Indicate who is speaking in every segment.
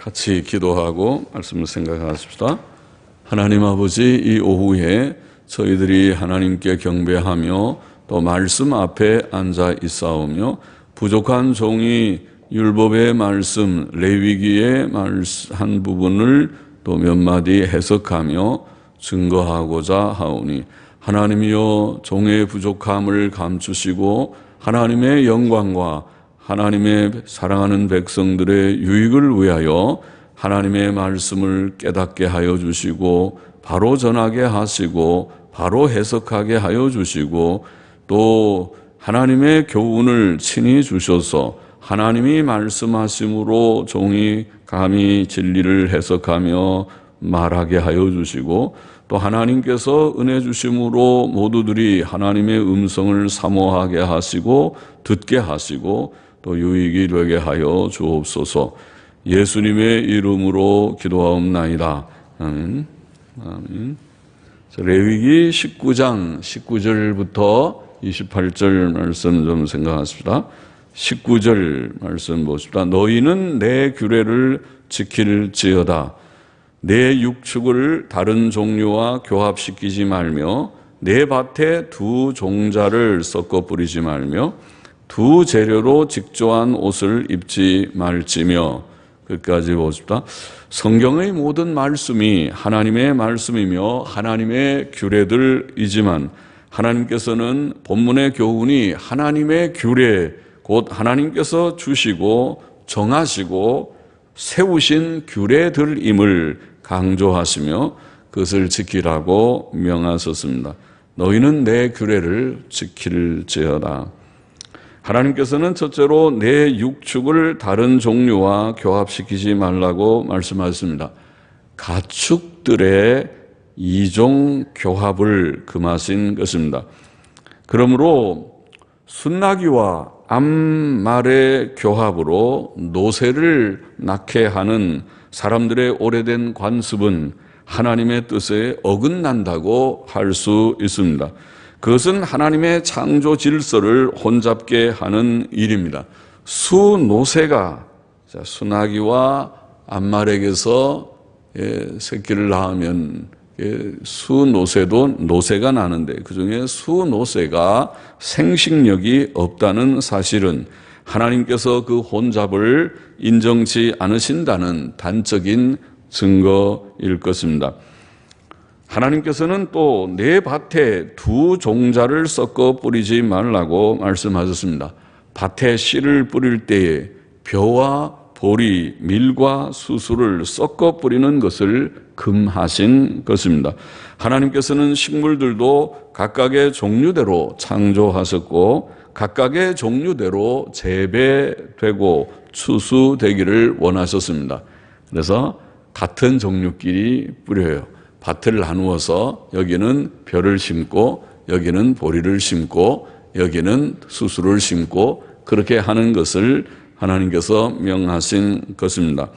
Speaker 1: 같이 기도하고 말씀을 생각하십시다. 하나님 아버지, 이 오후에 저희들이 하나님께 경배하며 또 말씀 앞에 앉아 있사오며 부족한 종이 율법의 말씀, 레위기의 한 부분을 또 몇 마디 해석하며 증거하고자 하오니 하나님이여 종의 부족함을 감추시고 하나님의 영광과 하나님의 사랑하는 백성들의 유익을 위하여 하나님의 말씀을 깨닫게 하여 주시고 바로 전하게 하시고 바로 해석하게 하여 주시고 또 하나님의 교훈을 친히 주셔서 하나님이 말씀하심으로 종이 감히 진리를 해석하며 말하게 하여 주시고 또 하나님께서 은혜 주심으로 모두들이 하나님의 음성을 사모하게 하시고 듣게 하시고 또 유익이 되게 하여 주옵소서. 예수님의 이름으로 기도하옵나이다. 아멘. 아멘. 레위기 19장 19절부터 28절 말씀 좀 생각하십시다. 19절 말씀 보십시다. 너희는 내 규례를 지킬지어다. 내 육축을 다른 종류와 교합시키지 말며 내 밭에 두 종자를 섞어 뿌리지 말며 두 재료로 직조한 옷을 입지 말지며. 끝까지 보십시다. 성경의 모든 말씀이 하나님의 말씀이며 하나님의 규례들이지만 하나님께서는 본문의 교훈이 하나님의 규례, 곧 하나님께서 주시고 정하시고 세우신 규례들임을 강조하시며 그것을 지키라고 명하셨습니다. 너희는 내 규례를 지킬지어다. 하나님께서는 첫째로 내 육축을 다른 종류와 교합시키지 말라고 말씀하셨습니다. 가축들의 이종 교합을 금하신 것입니다. 그러므로 순나귀와 암말의 교합으로 노새를 낳게 하는 사람들의 오래된 관습은 하나님의 뜻에 어긋난다고 할 수 있습니다. 그것은 하나님의 창조 질서를 혼잡게 하는 일입니다. 수노새가 순나귀와 암말에게서 새끼를 낳으면 수노새도 노새가 나는데 그중에 수노새가 생식력이 없다는 사실은 하나님께서 그 혼잡을 인정치 않으신다는 단적인 증거일 것입니다. 하나님께서는 또 내 밭에 두 종자를 섞어 뿌리지 말라고 말씀하셨습니다. 밭에 씨를 뿌릴 때에 벼와 보리, 밀과 수수를 섞어 뿌리는 것을 금하신 것입니다. 하나님께서는 식물들도 각각의 종류대로 창조하셨고 각각의 종류대로 재배되고 추수되기를 원하셨습니다. 그래서 같은 종류끼리 뿌려요. 밭을 나누어서 여기는 벼를 심고 여기는 보리를 심고 여기는 수수를 심고 그렇게 하는 것을 하나님께서 명하신 것입니다.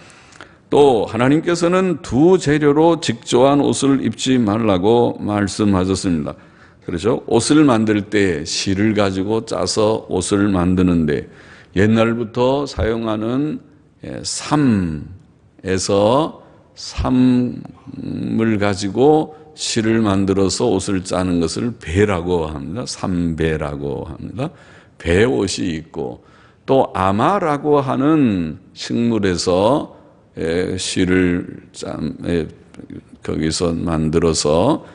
Speaker 1: 또 하나님께서는 두 재료로 직조한 옷을 입지 말라고 말씀하셨습니다. 그렇죠? 옷을 만들 때 실을 가지고 짜서 옷을 만드는데 옛날부터 사용하는 삼에서 삼을 가지고 실을 만들어서 옷을 짜는 것을 배라고 합니다. 삼배라고 합니다. 배옷이 있고 또 아마라고 하는 식물에서 실을 거기서 만들어서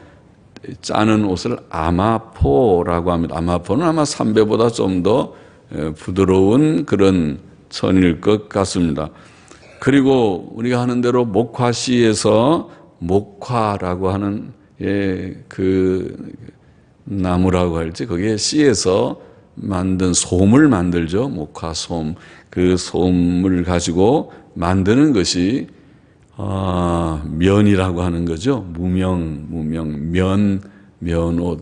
Speaker 1: 짜는 옷을 아마포라고 합니다. 아마포는 아마 삼배보다 좀 더 부드러운 그런 천일 것 같습니다. 그리고 우리가 하는 대로 목화씨에서 목화라고 하는 그 나무라고 할지 거기에 씨에서 만든 솜을 만들죠. 목화솜. 그 솜을 가지고 만드는 것이 면이라고 하는 거죠. 면옷.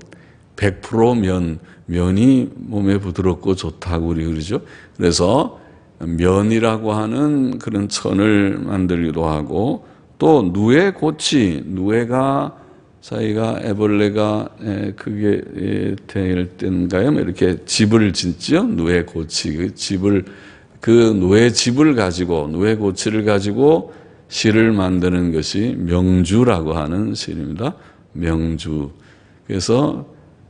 Speaker 1: 100% 면이 몸에 부드럽고 좋다고 우리 그러죠. 그래서 면이라고 하는 그런 천을 만들기도 하고 또 누에고치, 누에가 자기가 애벌레가 그게 될 때인가요? 이렇게 집을 짓죠. 누에고치 그 집을 그 누에 집을 가지고 누에고치를 가지고 실을 만드는 것이 명주라고 하는 실입니다. 명주. 그래서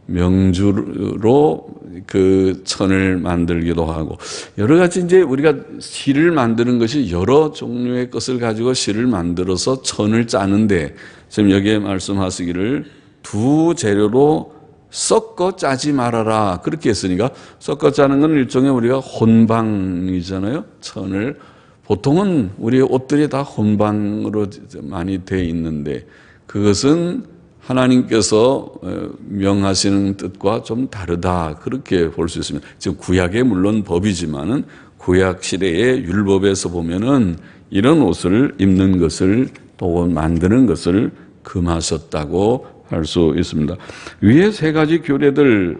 Speaker 1: 명주로 그 천을 만들기도 하고, 여러 가지 이제 우리가 실을 만드는 것이 여러 종류의 것을 가지고 실을 만들어서 천을 짜는데, 지금 여기에 말씀하시기를 두 재료로 섞어 짜지 말아라 그렇게 했으니까, 섞어 짜는 건 일종의 우리가 혼방이잖아요. 천을 보통은 우리 옷들이 다 혼방으로 많이 돼 있는데, 그것은 하나님께서 명하시는 뜻과 좀 다르다 그렇게 볼 수 있습니다. 지금 구약에 물론 법이지만은 구약 시대의 율법에서 보면은 이런 옷을 입는 것을 또 만드는 것을 금하셨다고 할 수 있습니다. 위에 세 가지 규례들은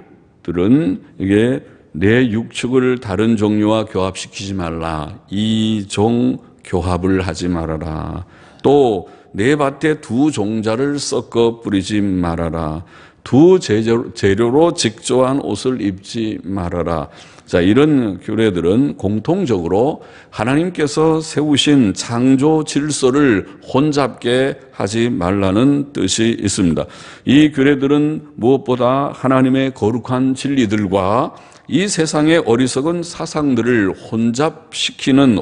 Speaker 1: 이게 내 육축을 다른 종류와 교합시키지 말라. 이종 교합을 하지 말아라. 또 내 밭에 두 종자를 섞어 뿌리지 말아라. 두 재료로 직조한 옷을 입지 말아라. 자, 이런 규례들은 공통적으로 하나님께서 세우신 창조 질서를 혼잡게 하지 말라는 뜻이 있습니다. 이 규례들은 무엇보다 하나님의 거룩한 진리들과 이 세상의 어리석은 사상들을 혼합시키는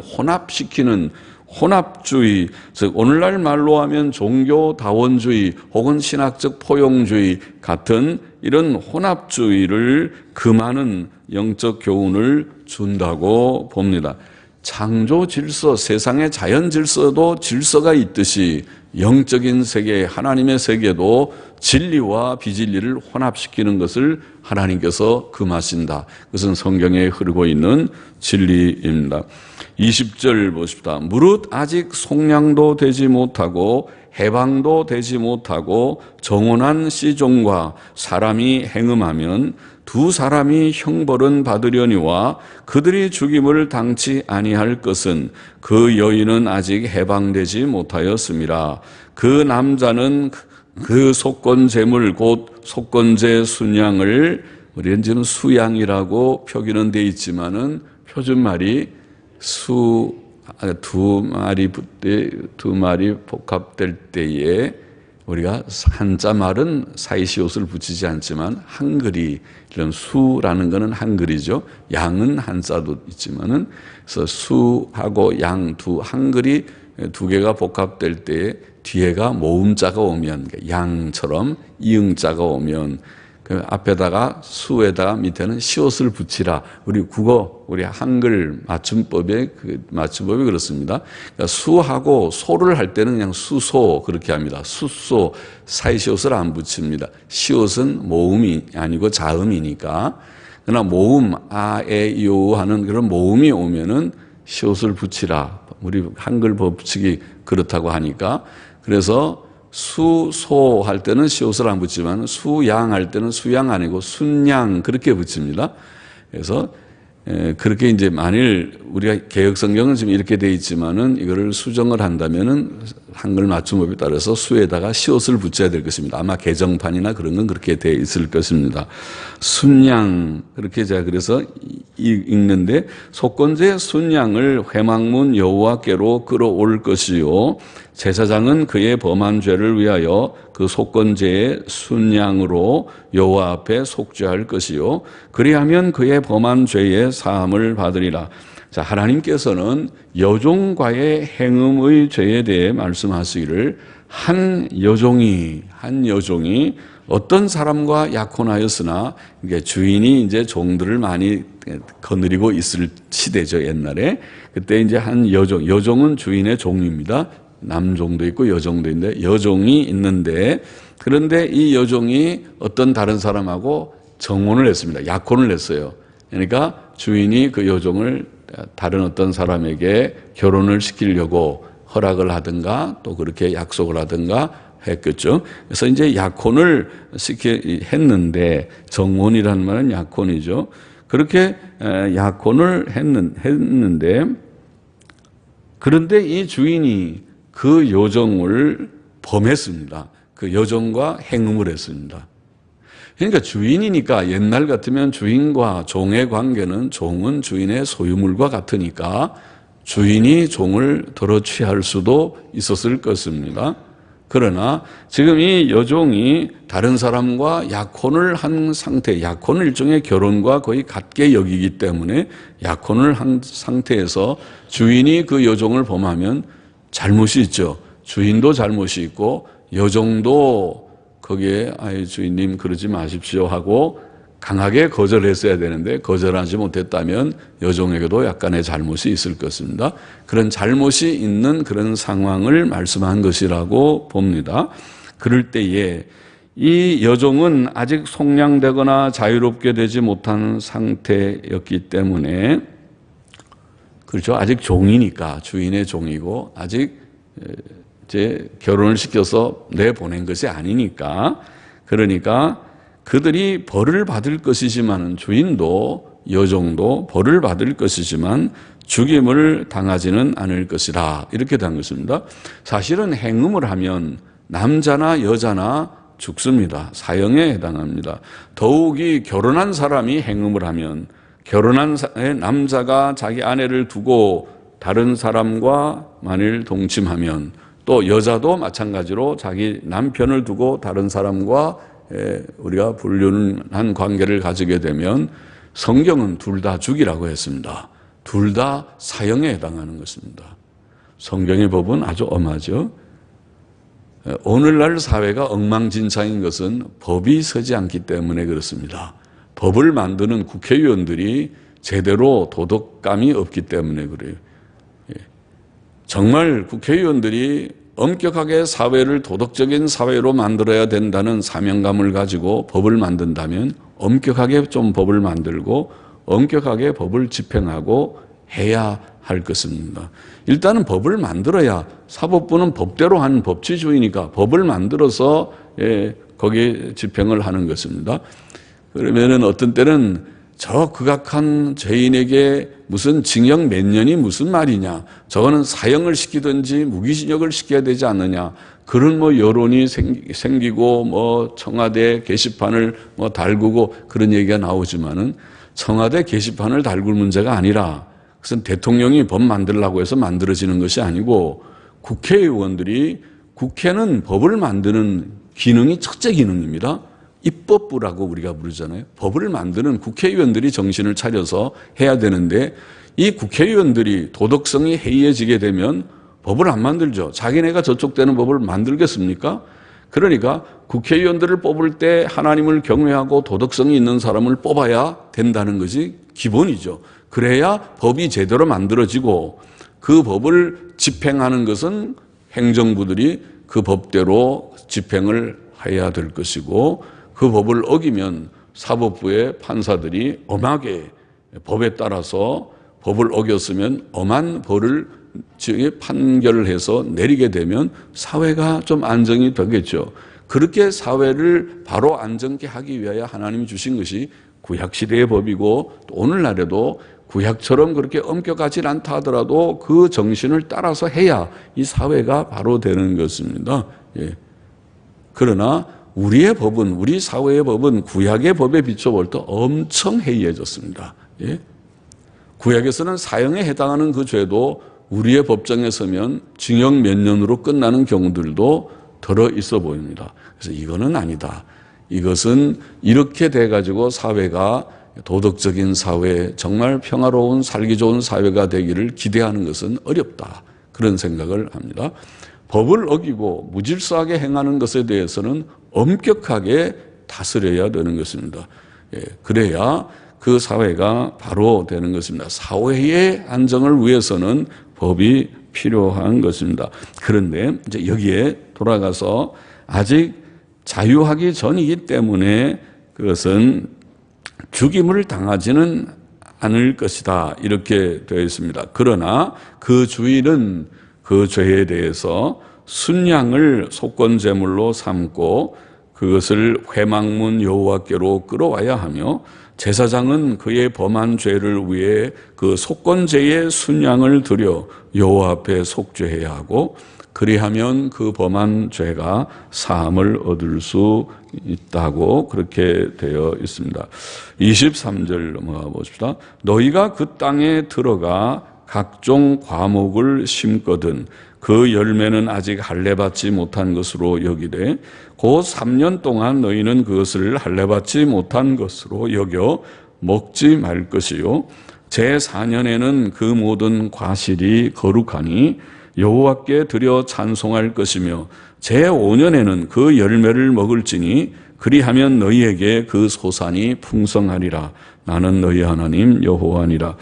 Speaker 1: 혼합주의, 즉 오늘날 말로 하면 종교다원주의 혹은 신학적 포용주의 같은 이런 혼합주의를 금하는 영적 교훈을 준다고 봅니다. 창조 질서, 세상의 자연 질서도 질서가 있듯이 영적인 세계, 하나님의 세계도 진리와 비진리를 혼합시키는 것을 하나님께서 금하신다. 그것은 성경에 흐르고 있는 진리입니다. 20절 보십시다. 무릇 아직 속량도 되지 못하고 해방도 되지 못하고 정혼한 씨종과 사람이 행음하면 두 사람이 형벌은 받으려니와 그들이 죽임을 당치 아니할 것은 그 여인은 아직 해방되지 못하였음이라. 그 남자는 그 속건제물 곧 속건제 순양을, 우리는 지금 수양이라고 표기는 돼 있지만은 표준말이 두 말이 복합될 때에 우리가 한자 말은 사이시옷을 붙이지 않지만 한글이, 이런 수라는 것은 한글이죠. 양은 한자도 있지만은, 그래서 수하고 양 두 한글이 두 개가 복합될 때에 뒤에가 모음자가 오면, 양처럼 이응자가 오면 그 앞에다가 수에다가 밑에는 시옷을 붙이라. 우리 국어, 우리 한글 맞춤법이 그렇습니다. 그러니까 수하고 소를 할 때는 그냥 수소 그렇게 합니다. 수소, 사이시옷을 안 붙입니다. 시옷은 모음이 아니고 자음이니까. 그러나 모음, 아, 에, 이, 오 하는 그런 모음이 오면은 시옷을 붙이라. 우리 한글 법칙이 그렇다고 하니까. 그래서 수소 할 때는 시옷을 안 붙지만 수양 할 때는 수양 아니고 순양 그렇게 붙입니다. 그래서 그렇게 이제 만일 우리가 개역 성경은 지금 이렇게 돼 있지만은 이거를 수정을 한다면은 한글 맞춤법에 따라서 수에다가 시옷을 붙여야 될 것입니다. 아마 개정판이나 그런 건 그렇게 돼 있을 것입니다. 순양 그렇게 제가 그래서 읽는데, 속건제 순양을 회막문 여호와께로 끌어올 것이요 제사장은 그의 범한 죄를 위하여 그 속건제의 순양으로 여호와 앞에 속죄할 것이요 그리하면 그의 범한 죄의 사함을 받으리라. 자, 하나님께서는 여종과의 행음의 죄에 대해 말씀하시기를 한 여종이 어떤 사람과 약혼하였으나, 이게 주인이 이제 종들을 많이 거느리고 있을 시대죠, 옛날에. 그때 이제 한 여종은 주인의 종입니다. 남종도 있고 여종도 있는데, 여종이 있는데, 그런데 이 여종이 어떤 다른 사람하고 정혼을 했습니다. 약혼을 했어요. 그러니까 주인이 그 여종을 다른 어떤 사람에게 결혼을 시키려고 허락을 하든가 또 그렇게 약속을 하든가 했겠죠. 그래서 이제 약혼을 했는데, 정혼이라는 말은 약혼이죠. 그렇게 약혼을 했는데, 그런데 이 주인이 그 여종을 범했습니다. 그 여종과 행음을 했습니다. 그러니까 주인이니까, 옛날 같으면 주인과 종의 관계는 종은 주인의 소유물과 같으니까 주인이 종을 덜어 취할 수도 있었을 것입니다. 그러나 지금 이 여종이 다른 사람과 약혼을 한 상태, 약혼을 일종의 결혼과 거의 같게 여기기 때문에 약혼을 한 상태에서 주인이 그 여종을 범하면 잘못이 있죠. 주인도 잘못이 있고 여종도 거기에 아이 주인님 그러지 마십시오 하고 강하게 거절했어야 되는데 거절하지 못했다면 여종에게도 약간의 잘못이 있을 것입니다. 그런 잘못이 있는 그런 상황을 말씀한 것이라고 봅니다. 그럴 때에 이 여종은 아직 속량되거나 자유롭게 되지 못한 상태였기 때문에 그렇죠. 아직 종이니까 주인의 종이고 아직 이제 결혼을 시켜서 내보낸 것이 아니니까 그러니까 그들이 벌을 받을 것이지만 주인도 여종도 벌을 받을 것이지만 죽임을 당하지는 않을 것이다. 이렇게 된 것입니다. 사실은 행음을 하면 남자나 여자나 죽습니다. 사형에 해당합니다. 더욱이 결혼한 사람이 행음을 하면 결혼한 남자가 자기 아내를 두고 다른 사람과 만일 동침하면 또 여자도 마찬가지로 자기 남편을 두고 다른 사람과 우리가 불륜한 관계를 가지게 되면 성경은 둘 다 죽이라고 했습니다. 둘 다 사형에 해당하는 것입니다. 성경의 법은 아주 엄하죠. 오늘날 사회가 엉망진창인 것은 법이 서지 않기 때문에 그렇습니다. 법을 만드는 국회의원들이 제대로 도덕감이 없기 때문에 그래요. 정말 국회의원들이 엄격하게 사회를 도덕적인 사회로 만들어야 된다는 사명감을 가지고 법을 만든다면 엄격하게 좀 법을 만들고 엄격하게 법을 집행하고 해야 할 것입니다. 일단은 법을 만들어야 사법부는 법대로 하는 법치주의니까 법을 만들어서 거기에 집행을 하는 것입니다. 그러면은 어떤 때는 저 극악한 죄인에게 무슨 징역 몇 년이 무슨 말이냐. 저거는 사형을 시키든지 무기징역을 시켜야 되지 않느냐. 그런 여론이 생기고 청와대 게시판을 달구고 그런 얘기가 나오지만은 청와대 게시판을 달굴 문제가 아니라 그것은 대통령이 법 만들려고 해서 만들어지는 것이 아니고 국회의원들이 국회는 법을 만드는 기능이 첫째 기능입니다. 입법부라고 우리가 부르잖아요. 법을 만드는 국회의원들이 정신을 차려서 해야 되는데 이 국회의원들이 도덕성이 해이해지게 되면 법을 안 만들죠. 자기네가 저촉되는 법을 만들겠습니까? 그러니까 국회의원들을 뽑을 때 하나님을 경외하고 도덕성이 있는 사람을 뽑아야 된다는 것이 기본이죠. 그래야 법이 제대로 만들어지고 그 법을 집행하는 것은 행정부들이 그 법대로 집행을 해야 될 것이고 그 법을 어기면 사법부의 판사들이 엄하게 법에 따라서 법을 어겼으면 엄한 벌을 판결을 해서 내리게 되면 사회가 좀 안정이 되겠죠. 그렇게 사회를 바로 안정케 하기 위하여 하나님이 주신 것이 구약시대의 법이고 또 오늘날에도 구약처럼 그렇게 엄격하지 않다 하더라도 그 정신을 따라서 해야 이 사회가 바로 되는 것입니다. 예. 그러나 우리의 법은, 우리 사회의 법은 구약의 법에 비춰볼 때 엄청 해이해졌습니다. 예? 구약에서는 사형에 해당하는 그 죄도 우리의 법정에 서면 징역 몇 년으로 끝나는 경우들도 들어 있어 보입니다. 그래서 이거는 아니다. 이것은 이렇게 돼가지고 사회가 도덕적인 사회, 정말 평화로운 살기 좋은 사회가 되기를 기대하는 것은 어렵다. 그런 생각을 합니다. 법을 어기고 무질서하게 행하는 것에 대해서는 엄격하게 다스려야 되는 것입니다. 예, 그래야 그 사회가 바로 되는 것입니다. 사회의 안정을 위해서는 법이 필요한 것입니다. 그런데 이제 여기에 돌아가서 아직 자유하기 전이기 때문에 그것은 죽임을 당하지는 않을 것이다. 이렇게 되어 있습니다. 그러나 그 주인은 그 죄에 대해서 순양을 속건제물로 삼고 그것을 회막문 여호와께로 끌어와야 하며 제사장은 그의 범한 죄를 위해 그 속건제의 순양을 드려 여호와 앞에 속죄해야 하고 그리하면 그 범한 죄가 사함을 얻을 수 있다고 그렇게 되어 있습니다. 23절 넘어가 보십시다. 너희가 그 땅에 들어가 각종 과목을 심거든 그 열매는 아직 할례받지 못한 것으로 여기되 곧 3년 동안 너희는 그것을 할례받지 못한 것으로 여겨 먹지 말 것이요 제4년에는 그 모든 과실이 거룩하니 여호와께 드려 찬송할 것이며 제5년에는 그 열매를 먹을지니 그리하면 너희에게 그 소산이 풍성하리라. 나는 너희 하나님 여호와니라.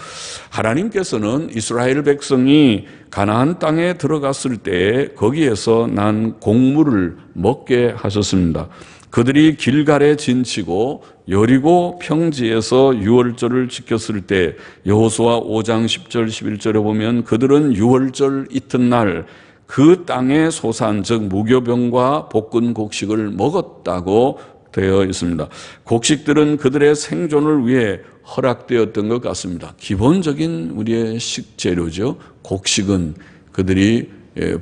Speaker 1: 하나님께서는 이스라엘 백성이 가나안 땅에 들어갔을 때 거기에서 난 곡물을 먹게 하셨습니다. 그들이 길갈에 진치고 여리고 평지에서 유월절을 지켰을 때 여호수아 5장 10절 11절에 보면 그들은 유월절 이튿날 그 땅의 소산 즉 무교병과 볶은 곡식을 먹었다고 되어 있습니다. 곡식들은 그들의 생존을 위해 허락되었던 것 같습니다. 기본적인 우리의 식재료죠. 곡식은 그들이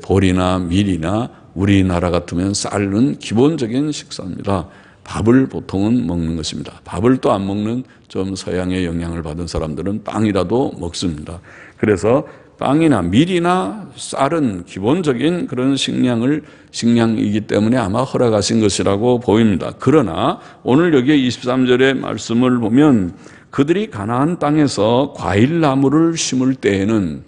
Speaker 1: 보리나 밀이나 우리나라 같으면 쌀은 기본적인 식사입니다. 밥을 보통은 먹는 것입니다. 밥을 또 안 먹는 좀 서양의 영향을 받은 사람들은 빵이라도 먹습니다. 그래서 빵이나 밀이나 쌀은 기본적인 그런 식량이기 때문에 아마 허락하신 것이라고 보입니다. 그러나 오늘 여기 23절의 말씀을 보면 그들이 가나안 땅에서 과일나무를 심을 때에는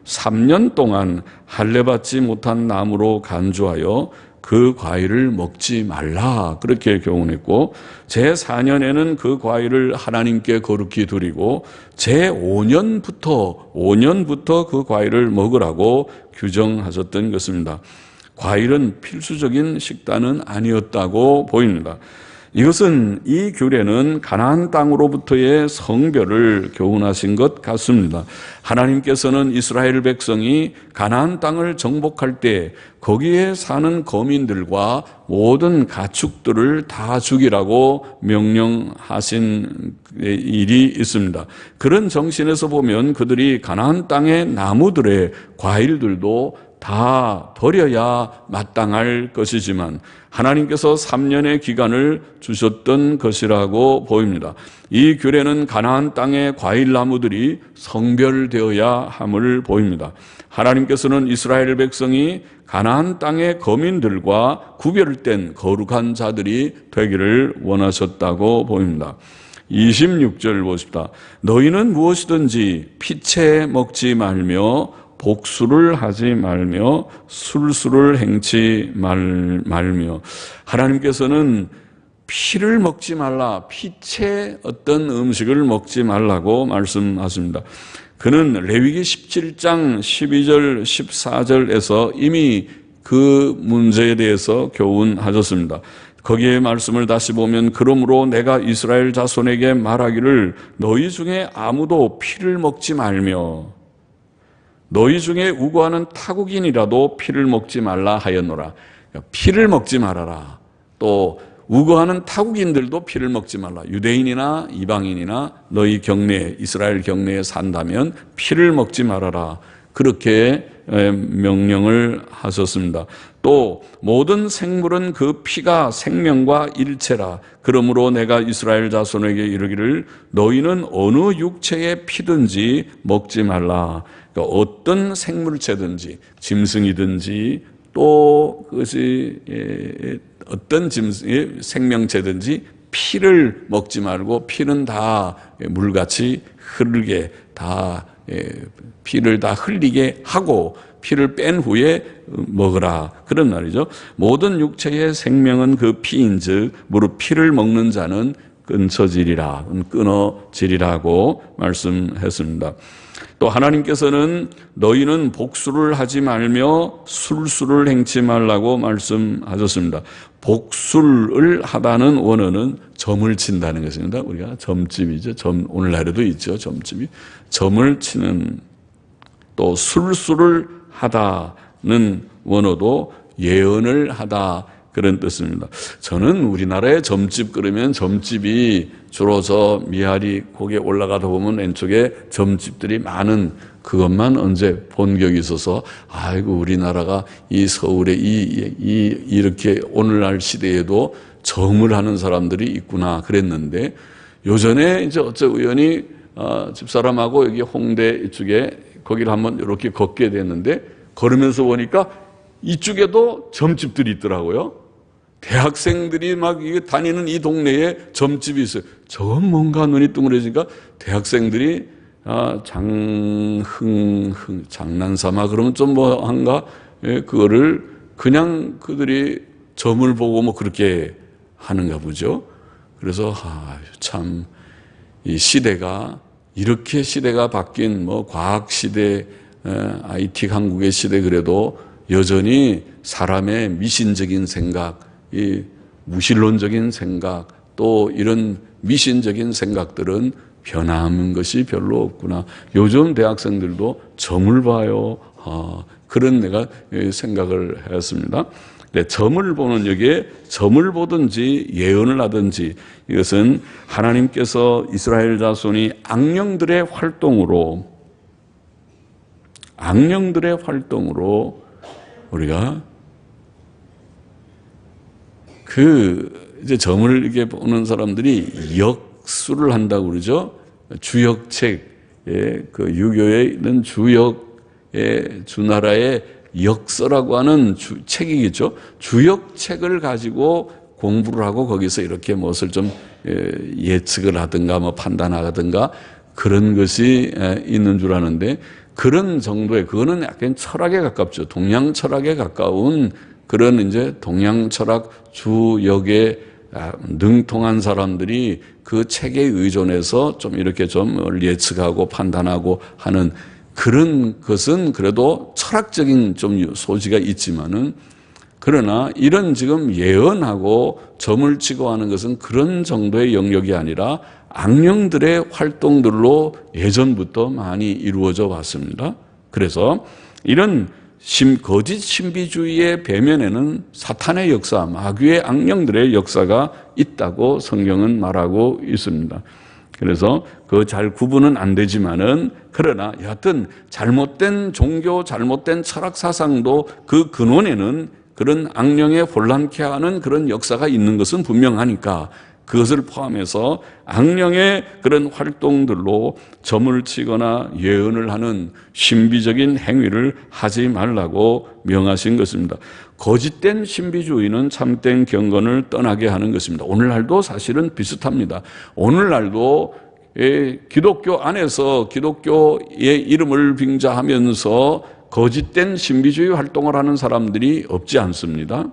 Speaker 1: 3년 동안 할례받지 못한 나무로 간주하여 그 과일을 먹지 말라 그렇게 교훈했고 제4년에는 그 과일을 하나님께 거룩히 드리고 제5년부터 그 과일을 먹으라고 규정하셨던 것입니다. 과일은 필수적인 식단은 아니었다고 보입니다. 이것은 이 규례는 가나안 땅으로부터의 성별을 교훈하신 것 같습니다. 하나님께서는 이스라엘 백성이 가나안 땅을 정복할 때 거기에 사는 거민들과 모든 가축들을 다 죽이라고 명령하신 일이 있습니다. 그런 정신에서 보면 그들이 가나안 땅의 나무들의 과일들도 다 버려야 마땅할 것이지만 하나님께서 3년의 기간을 주셨던 것이라고 보입니다. 이 규례는 가나안 땅의 과일나무들이 성별되어야 함을 보입니다. 하나님께서는 이스라엘 백성이 가나안 땅의 거민들과 구별된 거룩한 자들이 되기를 원하셨다고 보입니다. 26절 보십시다. 너희는 무엇이든지 피채 먹지 말며 복수를 하지 말며 술수를 행치 말며 하나님께서는 피를 먹지 말라, 피채 어떤 음식을 먹지 말라고 말씀하십니다. 그는 레위기 17장 12절 14절에서 이미 그 문제에 대해서 교훈하셨습니다. 거기에 말씀을 다시 보면 그러므로 내가 이스라엘 자손에게 말하기를 너희 중에 아무도 피를 먹지 말며 너희 중에 우고하는 타국인이라도 피를 먹지 말라 하였노라. 피를 먹지 말아라. 또 우고하는 타국인들도 피를 먹지 말라. 유대인이나 이방인이나 너희 경내에 이스라엘 경내에 산다면 피를 먹지 말아라. 그렇게 명령을 하셨습니다. 또 모든 생물은 그 피가 생명과 일체라. 그러므로 내가 이스라엘 자손에게 이르기를 너희는 어느 육체의 피든지 먹지 말라. 그러니까 어떤 생물체든지 짐승이든지 또 그것이 어떤 생명체든지 피를 먹지 말고 피는 다 물같이 흐르게 다 피를 다 흘리게 하고 피를 뺀 후에 먹으라 그런 말이죠. 모든 육체의 생명은 그 피인즉 무릇 피를 먹는 자는 끊어지리라고 말씀했습니다. 또 하나님께서는 너희는 복수를 하지 말며 술수를 행치 말라고 말씀하셨습니다. 복수를 하다는 원어는 점을 친다는 것입니다. 우리가 점집이죠. 오늘날에도 있죠. 점집이. 점을 치는 또 술수를 하다는 원어도 예언을 하다 그런 뜻입니다. 저는 우리나라에 점집 그러면 점집이 주로 저 미아리 거기에 올라가다 보면 왼쪽에 점집들이 많은 그것만 언제 본 적이 있어서 아이고 우리나라가 이 서울에 이렇게 오늘날 시대에도 점을 하는 사람들이 있구나 그랬는데 요전에 이제 어째 우연히 집사람하고 여기 홍대 이쪽에 거기를 한번 이렇게 걷게 됐는데 걸으면서 보니까 이쪽에도 점집들이 있더라고요. 대학생들이 막 다니는 이 동네에 점집이 있어요. 저건 뭔가 눈이 둥그러지니까 대학생들이 장난삼아 그러면 좀 뭐 한가? 예, 그거를 그냥 그들이 점을 보고 뭐 그렇게 하는가 보죠. 그래서 참 이 시대가 이렇게 시대가 바뀐 뭐 과학 시대, IT 한국의 시대 그래도 여전히 사람의 미신적인 생각, 이 무신론적인 생각, 또 이런 미신적인 생각들은 변하는 것이 별로 없구나. 요즘 대학생들도 점을 봐요. 그런 내가 생각을 했습니다. 네, 점을 보는 여기에 점을 보든지 예언을 하든지 이것은 하나님께서 이스라엘 자손이 악령들의 활동으로 우리가 이제 점을 이렇게 보는 사람들이 역수를 한다고 그러죠. 주역책, 그 유교에 있는 주역의 주나라의 역서라고 하는 책이겠죠. 주역책을 가지고 공부를 하고 거기서 이렇게 무엇을 좀 예측을 하든가 뭐 판단하든가 그런 것이 있는 줄 아는데 그런 정도의 그거는 약간 철학에 가깝죠. 동양 철학에 가까운 그런 이제 동양 철학 주역에 능통한 사람들이 그 책에 의존해서 좀 이렇게 좀 예측하고 판단하고 하는 그런 것은 그래도 철학적인 좀 소지가 있지만은 그러나 이런 지금 예언하고 점을 치고 하는 것은 그런 정도의 영역이 아니라 악령들의 활동들로 예전부터 많이 이루어져 왔습니다. 그래서 이런 거짓 신비주의의 배면에는 사탄의 역사, 마귀의 악령들의 역사가 있다고 성경은 말하고 있습니다. 그래서 그 잘 구분은 안 되지만은 그러나 여하튼 잘못된 종교, 잘못된 철학 사상도 그 근원에는 그런 악령에 혼란케 하는 그런 역사가 있는 것은 분명하니까 그것을 포함해서 악령의 그런 활동들로 점을 치거나 예언을 하는 신비적인 행위를 하지 말라고 명하신 것입니다. 거짓된 신비주의는 참된 경건을 떠나게 하는 것입니다. 오늘날도 사실은 비슷합니다. 오늘날도 기독교 안에서 기독교의 이름을 빙자하면서 거짓된 신비주의 활동을 하는 사람들이 없지 않습니다.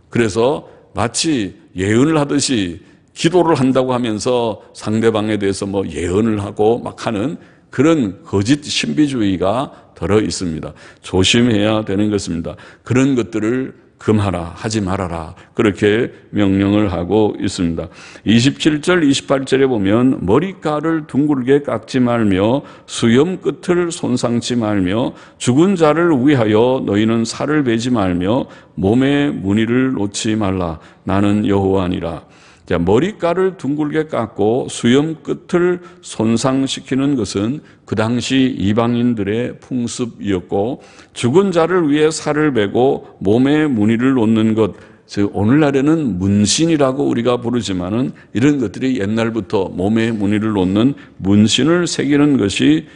Speaker 1: 그래서 마치 예언을 하듯이 기도를 한다고 하면서 상대방에 대해서 뭐 예언을 하고 막 하는 그런 거짓 신비주의가 들어 있습니다. 조심해야 되는 것입니다. 그런 것들을 금하라, 하지 말아라. 그렇게 명령을 하고 있습니다. 27절, 28절에 보면 머리카락을 둥글게 깎지 말며 수염 끝을 손상치 말며 죽은 자를 위하여 너희는 살을 베지 말며 몸에 무늬를 놓지 말라. 나는 여호와니라. 자, 머리카락을 둥글게 깎고 수염 끝을 손상시키는 것은 그 당시 이방인들의 풍습이었고 죽은 자를 위해 살을 베고 몸에 무늬를 놓는 것, 즉 오늘날에는 문신이라고 우리가 부르지만은 이런 것들이 옛날부터 몸에 무늬를 놓는 문신을 새기는 것이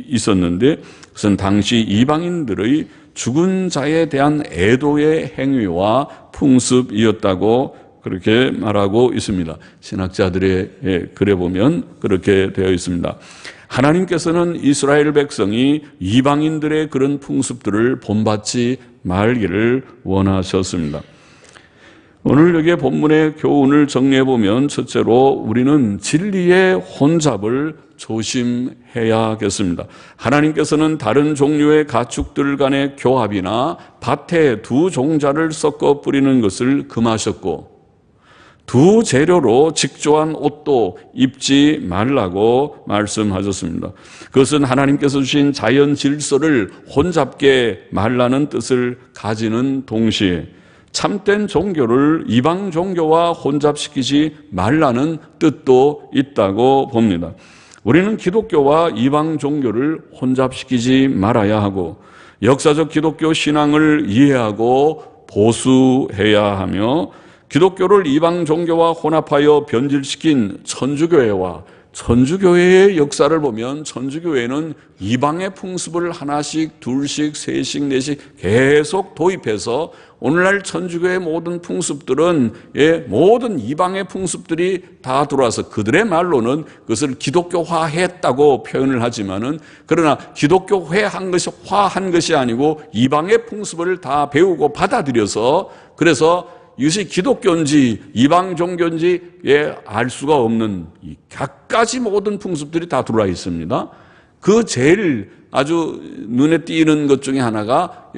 Speaker 1: 있었는데 그것은 당시 이방인들의 죽은 자에 대한 애도의 행위와 풍습이었다고 그렇게 말하고 있습니다. 신학자들의 글에 보면 그렇게 되어 있습니다. 하나님께서는 이스라엘 백성이 이방인들의 그런 풍습들을 본받지 말기를 원하셨습니다. 오늘 여기 본문의 교훈을 정리해 보면 첫째로 우리는 진리의 혼잡을 조심해야겠습니다. 하나님께서는 다른 종류의 가축들 간의 교합이나 밭에 두 종자를 섞어 뿌리는 것을 금하셨고 두 재료로 직조한 옷도 입지 말라고 말씀하셨습니다. 그것은 하나님께서 주신 자연 질서를 혼잡게 말라는 뜻을 가지는 동시에 참된 종교를 이방 종교와 혼잡시키지 말라는 뜻도 있다고 봅니다. 우리는 기독교와 이방 종교를 혼잡시키지 말아야 하고 역사적 기독교 신앙을 이해하고 보수해야 하며 기독교를 이방 종교와 혼합하여 변질시킨 천주교회와 천주교회의 역사를 보면 천주교회는 이방의 풍습을 하나씩, 둘씩, 셋씩, 넷씩 계속 도입해서 오늘날 천주교의 모든 풍습들은 모든 이방의 풍습들이 다 들어와서 그들의 말로는 그것을 기독교화했다고 표현을 하지만은 그러나 기독교화한 것이 아니고 이방의 풍습을 다 배우고 받아들여서 그래서 이것이 기독교인지 이방 종교인지 알 수가 없는 갖가지 모든 풍습들이 다 들어와 있습니다. 그 제일 아주 눈에 띄는 것 중에 하나가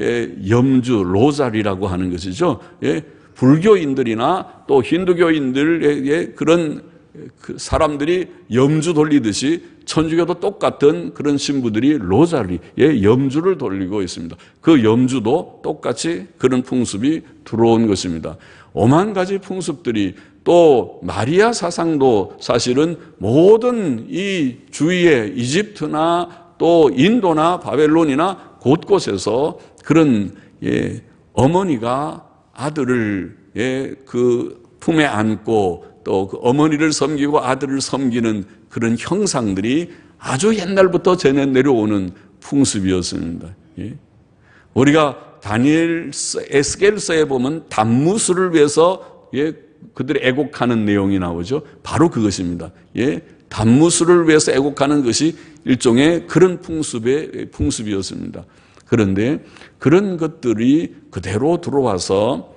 Speaker 1: 염주, 로자리라고 하는 것이죠. 불교인들이나 또 힌두교인들의 그런 사람들이 염주 돌리듯이 천주교도 똑같은 그런 신부들이 로자리에 염주를 돌리고 있습니다. 그 염주도 똑같이 그런 풍습이 들어온 것입니다. 오만 가지 풍습들이 또 마리아 사상도 사실은 모든 이 주위의 이집트나 또 인도나 바벨론이나 곳곳에서 그런 어머니가 아들을 그 품에 안고 또 그 어머니를 섬기고 아들을 섬기는 그런 형상들이 아주 옛날부터 전해 내려오는 풍습이었습니다. 우리가 다니엘 에스겔서에 보면 단무스를 위해서 그들이 애곡하는 내용이 나오죠. 바로 그것입니다. 단무스를 위해서 애곡하는 것이 일종의 그런 풍습이었습니다. 그런데 그런 것들이 그대로 들어와서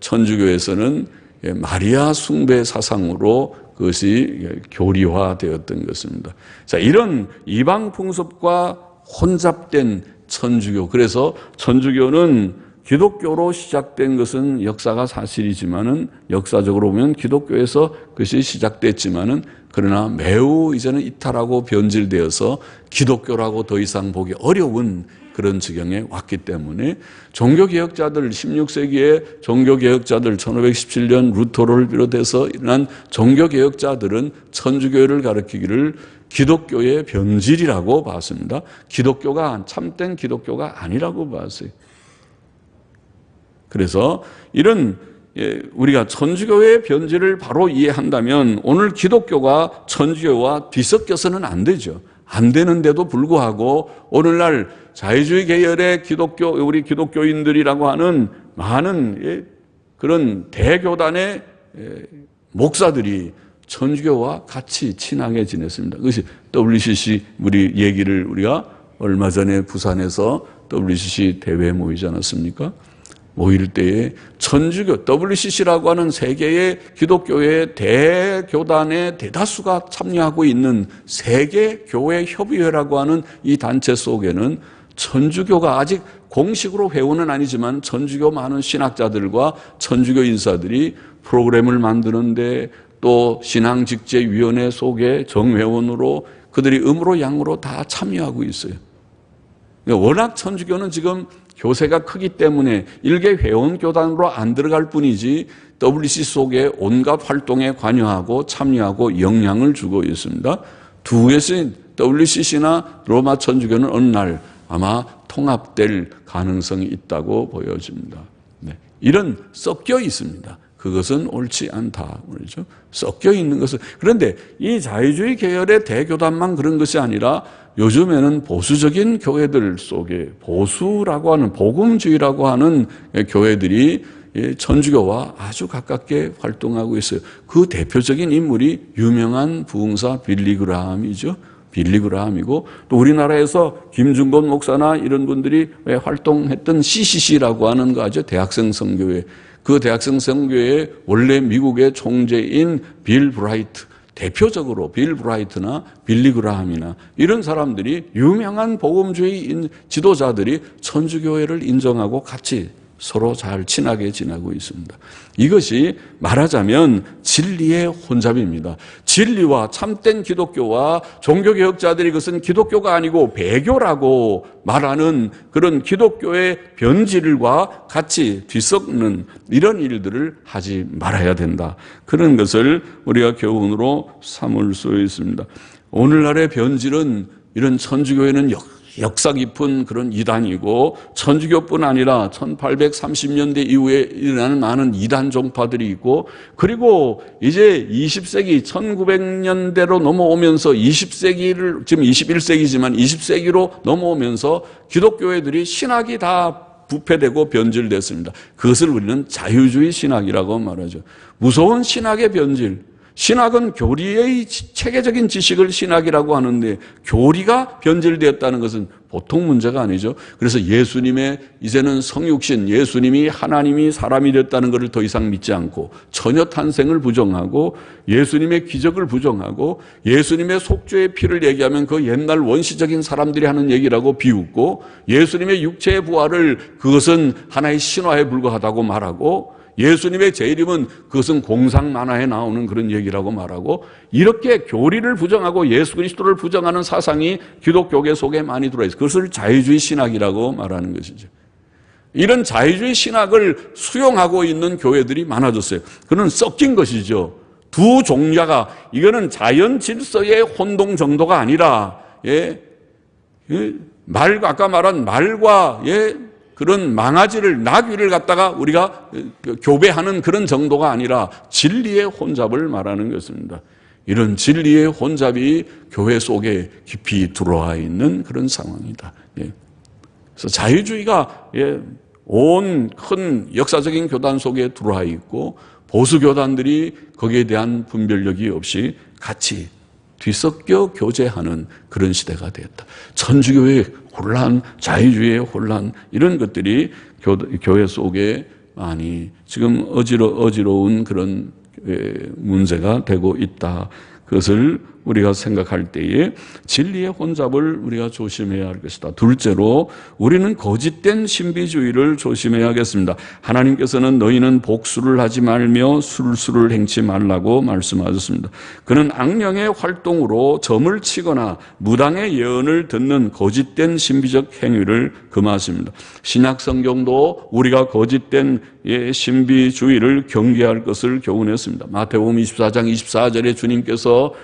Speaker 1: 천주교에서는 마리아 숭배 사상으로 그것이 교리화되었던 것입니다. 자, 이런 이방 풍습과 혼잡된 천주교. 그래서 천주교는 기독교로 시작된 것은 역사가 사실이지만은 역사적으로 보면 기독교에서 그것이 시작됐지만은 그러나 매우 이제는 이탈하고 변질되어서 기독교라고 더 이상 보기 어려운 그런 지경에 왔기 때문에 종교개혁자들 16세기의 종교개혁자들 1517년 루터를 비롯해서 일어난 종교개혁자들은 천주교를 가리키기를 기독교의 변질이라고 봤습니다. 기독교가 참된 기독교가 아니라고 봤어요. 그래서 이런 우리가 천주교의 변질을 바로 이해한다면 오늘 기독교가 천주교와 뒤섞여서는 안 되죠. 안 되는데도 불구하고 오늘날 자유주의 계열의 우리 기독교인들이라고 하는 많은 그런 대교단의 목사들이 천주교와 같이 친하게 지냈습니다. 그것이 WCC 우리 얘기를 우리가 얼마 전에 부산에서 WCC 대회에 모이지 않았습니까? 모일 때에 천주교 WCC라고 하는 세계의 기독교의 대교단의 대다수가 참여하고 있는 세계교회협의회라고 하는 이 단체 속에는 천주교가 아직 공식으로 회원은 아니지만 천주교 많은 신학자들과 천주교 인사들이 프로그램을 만드는데 또 신앙직제위원회 속에 정회원으로 그들이 음으로 양으로 다 참여하고 있어요. 워낙 천주교는 지금 교세가 크기 때문에 일개 회원교단으로 안 들어갈 뿐이지 WCC 속에 온갖 활동에 관여하고 참여하고 영향을 주고 있습니다. 두 개의 WCC나 로마 천주교는 어느 날 아마 통합될 가능성이 있다고 보여집니다. 이런 섞여 있습니다. 그것은 옳지 않다. 그렇죠? 섞여 있는 것은. 그런데 이 자유주의 계열의 대교단만 그런 것이 아니라 요즘에는 보수적인 교회들 속에 보수라고 하는 복음주의라고 하는 교회들이 천주교와 아주 가깝게 활동하고 있어요. 그 대표적인 인물이 유명한 부흥사 빌리 그라함이죠. 빌리 그라함이고 또 우리나라에서 김중건 목사나 이런 분들이 활동했던 CCC라고 하는 거 아죠. 대학생 선교회. 그 대학생 선교회의 원래 미국의 총재인 빌 브라이트, 대표적으로 빌 브라이트나 빌리 그라함이나 이런 사람들이 유명한 복음주의 지도자들이 천주교회를 인정하고 같이 서로 잘 친하게 지내고 있습니다. 이것이 말하자면 진리의 혼잡입니다. 진리와 참된 기독교와 종교개혁자들이 그것은 기독교가 아니고 배교라고 말하는 그런 기독교의 변질과 같이 뒤섞는 이런 일들을 하지 말아야 된다. 그런 것을 우리가 교훈으로 삼을 수 있습니다. 오늘날의 변질은 이런 천주교회는 역사 깊은 그런 이단이고, 천주교뿐 아니라 1830년대 이후에 일어나는 많은 이단 종파들이 있고, 그리고 이제 20세기 1900년대로 넘어오면서 20세기를 지금 21세기지만 20세기로 넘어오면서 기독교회들이 신학이 다 부패되고 변질됐습니다. 그것을 우리는 자유주의 신학이라고 말하죠. 무서운 신학의 변질. 신학은 교리의 체계적인 지식을 신학이라고 하는데, 교리가 변질되었다는 것은 보통 문제가 아니죠. 그래서 예수님의 이제는 성육신, 예수님이 하나님이 사람이 됐다는 것을 더 이상 믿지 않고, 처녀 탄생을 부정하고, 예수님의 기적을 부정하고, 예수님의 속죄의 피를 얘기하면 그 옛날 원시적인 사람들이 하는 얘기라고 비웃고, 예수님의 육체의 부활을 그것은 하나의 신화에 불과하다고 말하고, 예수님의 재림은 그것은 공상 만화에 나오는 그런 얘기라고 말하고, 이렇게 교리를 부정하고 예수 그리스도를 부정하는 사상이 기독교계 속에 많이 들어있어요. 그것을 자유주의 신학이라고 말하는 것이죠. 이런 자유주의 신학을 수용하고 있는 교회들이 많아졌어요. 그는 섞인 것이죠. 두 종자가, 이거는 자연 질서의 혼동 정도가 아니라, 아까 말한 말과 그런 망아지를, 나귀를 갖다가 우리가 교배하는 그런 정도가 아니라 진리의 혼잡을 말하는 것입니다. 이런 진리의 혼잡이 교회 속에 깊이 들어와 있는 그런 상황이다. 그래서 자유주의가 온 큰 역사적인 교단 속에 들어와 있고, 보수 교단들이 거기에 대한 분별력이 없이 같이 뒤섞여 교제하는 그런 시대가 되었다. 천주교의 혼란, 자유주의의 혼란, 이런 것들이 교회 속에 많이 지금 어지러운 그런 문제가 되고 있다. 그것을 우리가 생각할 때에 진리의 혼잡을 우리가 조심해야 할 것이다. 둘째로 우리는 거짓된 신비주의를 조심해야겠습니다. 하나님께서는 너희는 복수를 하지 말며 술수를 행치 말라고 말씀하셨습니다. 그는 악령의 활동으로 점을 치거나 무당의 예언을 듣는 거짓된 신비적 행위를 금하십니다. 신약 성경도 우리가 거짓된 신비주의를 경계할 것을 교훈했습니다. 마태복음 24장 24절에 주님께서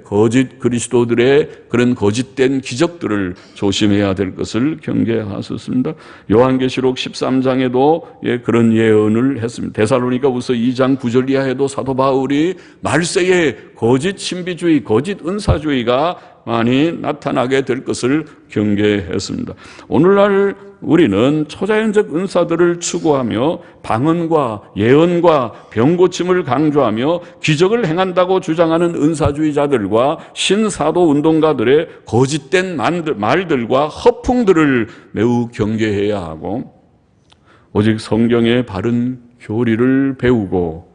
Speaker 1: 거짓 그리스도들의 그런 거짓된 기적들을 조심해야 될 것을 경계하셨습니다. 요한계시록 13장에도 그런 예언을 했습니다. 데살로니가후서 2장 9절 이하에도 사도 바울이 말세에 거짓 신비주의, 거짓 은사주의가 많이 나타나게 될 것을 경계했습니다. 오늘날 우리는 초자연적 은사들을 추구하며 방언과 예언과 병고침을 강조하며 기적을 행한다고 주장하는 은사주의자들과 신사도 운동가들의 거짓된 말들과 허풍들을 매우 경계해야 하고, 오직 성경의 바른 교리를 배우고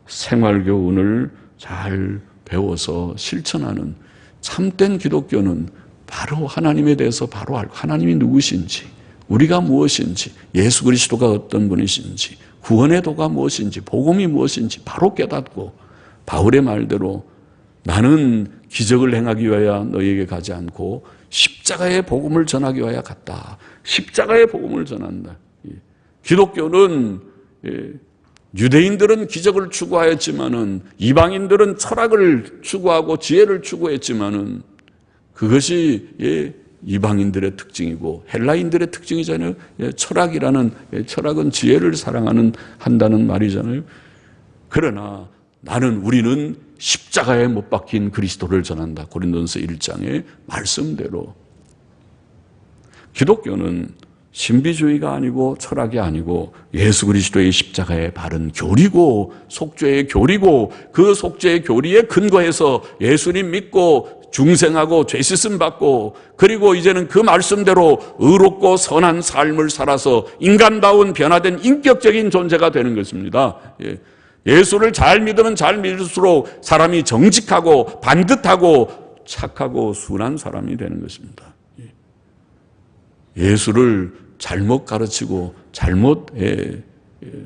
Speaker 1: 생활교훈을 잘 배워서 실천하는 참된 기독교는 바로 하나님에 대해서 바로 알고, 하나님이 누구신지, 우리가 무엇인지, 예수 그리스도가 어떤 분이신지, 구원의 도가 무엇인지, 복음이 무엇인지 바로 깨닫고, 바울의 말대로 나는 기적을 행하기 위하여 너희에게 가지 않고 십자가의 복음을 전하기 위하여 갔다. 십자가의 복음을 전한다. 기독교는 유대인들은 기적을 추구하였지만은, 이방인들은 철학을 추구하고 지혜를 추구했지만은, 그것이 이방인들의 특징이고 헬라인들의 특징이잖아요. 철학이라는, 철학은 지혜를 한다는 말이잖아요. 그러나 우리는 십자가에 못 박힌 그리스도를 전한다. 고린도전서 1장의 말씀대로. 기독교는 신비주의가 아니고 철학이 아니고 예수 그리스도의 십자가의 바른 교리고 속죄의 교리고, 그 속죄의 교리에 근거해서 예수님 믿고 중생하고 죄 씻음 받고, 그리고 이제는 그 말씀대로 의롭고 선한 삶을 살아서 인간다운 변화된 인격적인 존재가 되는 것입니다. 예수를 잘 믿으면 잘 믿을수록 사람이 정직하고 반듯하고 착하고 순한 사람이 되는 것입니다. 예수를 잘못 가르치고 잘못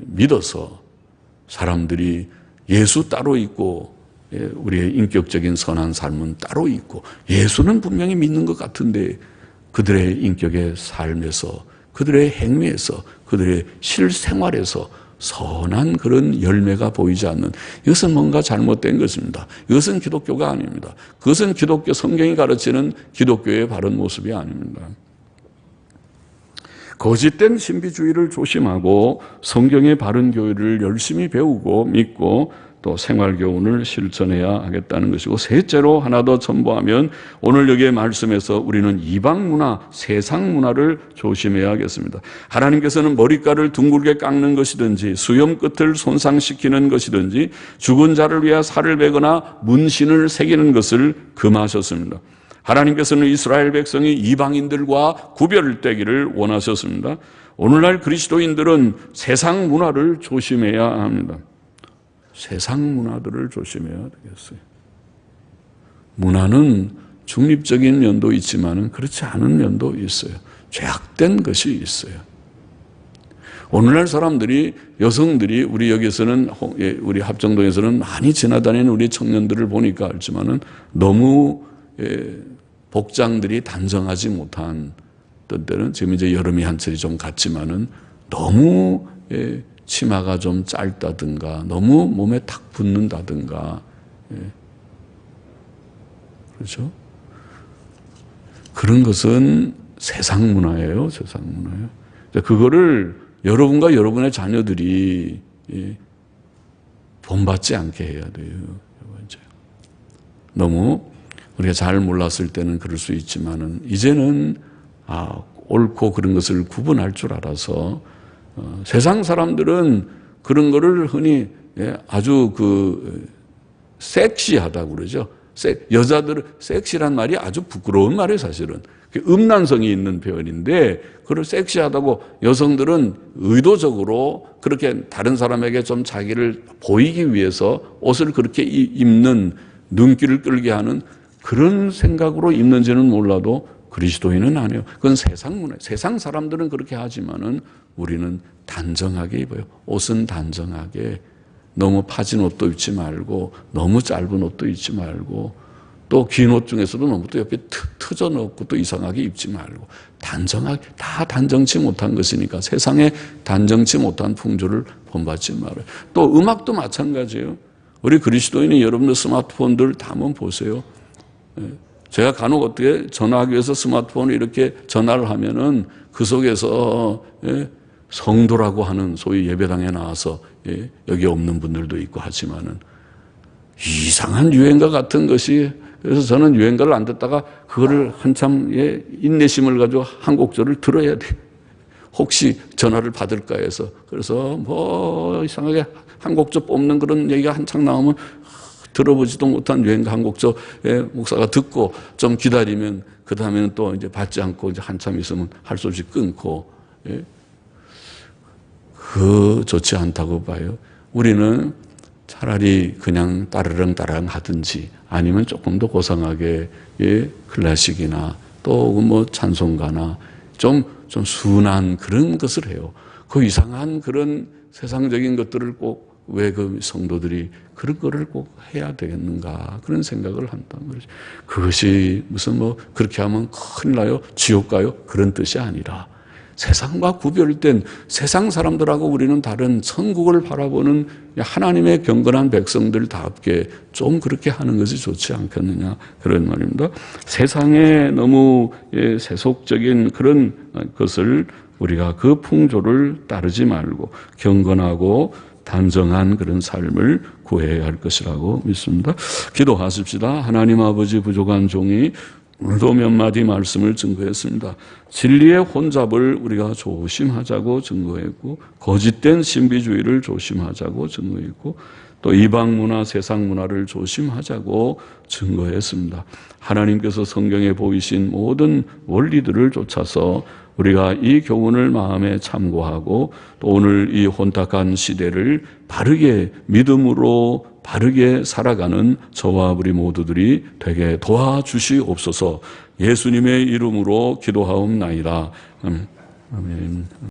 Speaker 1: 믿어서 사람들이 예수 따로 있고 우리의 인격적인 선한 삶은 따로 있고, 예수는 분명히 믿는 것 같은데 그들의 인격의 삶에서, 그들의 행위에서, 그들의 실생활에서 선한 그런 열매가 보이지 않는, 이것은 뭔가 잘못된 것입니다. 이것은 기독교가 아닙니다. 그것은 기독교 성경이 가르치는 기독교의 바른 모습이 아닙니다. 거짓된 신비주의를 조심하고 성경의 바른 교리를 열심히 배우고 믿고 또 생활교훈을 실천해야 하겠다는 것이고, 셋째로 하나 더 첨부하면 오늘 여기의 말씀에서 우리는 이방 문화, 세상 문화를 조심해야 하겠습니다. 하나님께서는 머리카락을 둥글게 깎는 것이든지 수염 끝을 손상시키는 것이든지 죽은 자를 위해 살을 베거나 문신을 새기는 것을 금하셨습니다. 하나님께서는 이스라엘 백성이 이방인들과 구별되기를 원하셨습니다. 오늘날 그리스도인들은 세상 문화를 조심해야 합니다. 세상 문화들을 조심해야 되겠어요. 문화는 중립적인 면도 있지만 그렇지 않은 면도 있어요. 죄악된 것이 있어요. 오늘날 사람들이, 여성들이, 우리 여기서는, 우리 합정동에서는 많이 지나다니는 우리 청년들을 보니까 알지만은 너무 복장들이 단정하지 못한, 어떤 때는 지금 이제 여름이 한철이 좀 갔지만은 너무 치마가 좀 짧다든가 너무 몸에 탁 붙는다든가, 그렇죠? 그런 것은 세상 문화예요. 세상 문화예요. 그거를 여러분과 여러분의 자녀들이 본받지 않게 해야 돼요. 너무 우리가 잘 몰랐을 때는 그럴 수 있지만은 이제는 옳고 그런 것을 구분할 줄 알아서, 세상 사람들은 그런 거를 흔히 아주 섹시하다고 그러죠. 여자들은 섹시란 말이 아주 부끄러운 말이에요, 사실은. 음란성이 있는 표현인데, 그걸 섹시하다고 여성들은 의도적으로 그렇게 다른 사람에게 좀 자기를 보이기 위해서 옷을 그렇게 입는, 눈길을 끌게 하는 그런 생각으로 입는지는 몰라도 그리스도인은 아니에요. 그건 세상 문화. 세상 사람들은 그렇게 하지만은 우리는 단정하게 입어요. 옷은 단정하게. 너무 파진 옷도 입지 말고, 너무 짧은 옷도 입지 말고, 또 긴 옷 중에서도 너무 또 옆에 트져 넣고 또 이상하게 입지 말고, 단정하게, 다 단정치 못한 것이니까 세상에 단정치 못한 풍조를 본받지 말아요. 또 음악도 마찬가지예요. 우리 그리스도인이 여러분들 스마트폰들 다 한번 보세요. 제가 간혹 어떻게 전화하기 위해서 스마트폰을 이렇게 전화를 하면은 그 속에서 성도라고 하는 소위 예배당에 나와서 여기 없는 분들도 있고 하지만은 이상한 유행가 같은 것이, 그래서 저는 유행가를 안 듣다가 그거를 한참 인내심을 가지고 한 곡절을 들어야 돼. 혹시 전화를 받을까 해서. 그래서 뭐 이상하게 한 곡절 뽑는 그런 얘기가 한창 나오면 들어보지도 못한 유행가 한 곡절 목사가 듣고 좀 기다리면 그 다음에는 또 이제 받지 않고 이제 한참 있으면 할 수 없이 끊고, 좋지 않다고 봐요. 우리는 차라리 그냥 따르릉 하든지 아니면 조금 더 고상하게 클래식이나 또 뭐 찬송가나 좀 순한 그런 것을 해요. 그 이상한 그런 세상적인 것들을 꼭 왜 그 성도들이 그런 거를 꼭 해야 되겠는가, 그런 생각을 한다는 거죠. 그것이 무슨 뭐 그렇게 하면 큰일 나요, 지옥 가요, 그런 뜻이 아니라 세상과 구별된, 세상 사람들하고 우리는 다른 천국을 바라보는 하나님의 경건한 백성들답게 좀 그렇게 하는 것이 좋지 않겠느냐, 그런 말입니다. 세상에 너무 세속적인 그런 것을, 우리가 그 풍조를 따르지 말고 경건하고 단정한 그런 삶을 구해야 할 것이라고 믿습니다. 기도하십시다. 하나님 아버지, 부족한 종이 오늘도 몇 마디 말씀을 증거했습니다. 진리의 혼잡을 우리가 조심하자고 증거했고, 거짓된 신비주의를 조심하자고 증거했고, 또 이방 문화, 세상 문화를 조심하자고 증거했습니다. 하나님께서 성경에 보이신 모든 원리들을 쫓아서 우리가 이 교훈을 마음에 참고하고 또 오늘 이 혼탁한 시대를 바르게 믿음으로 바르게 살아가는 저와 우리 모두들이 되게 도와주시옵소서. 예수님의 이름으로 기도하옵나이다. 아멘.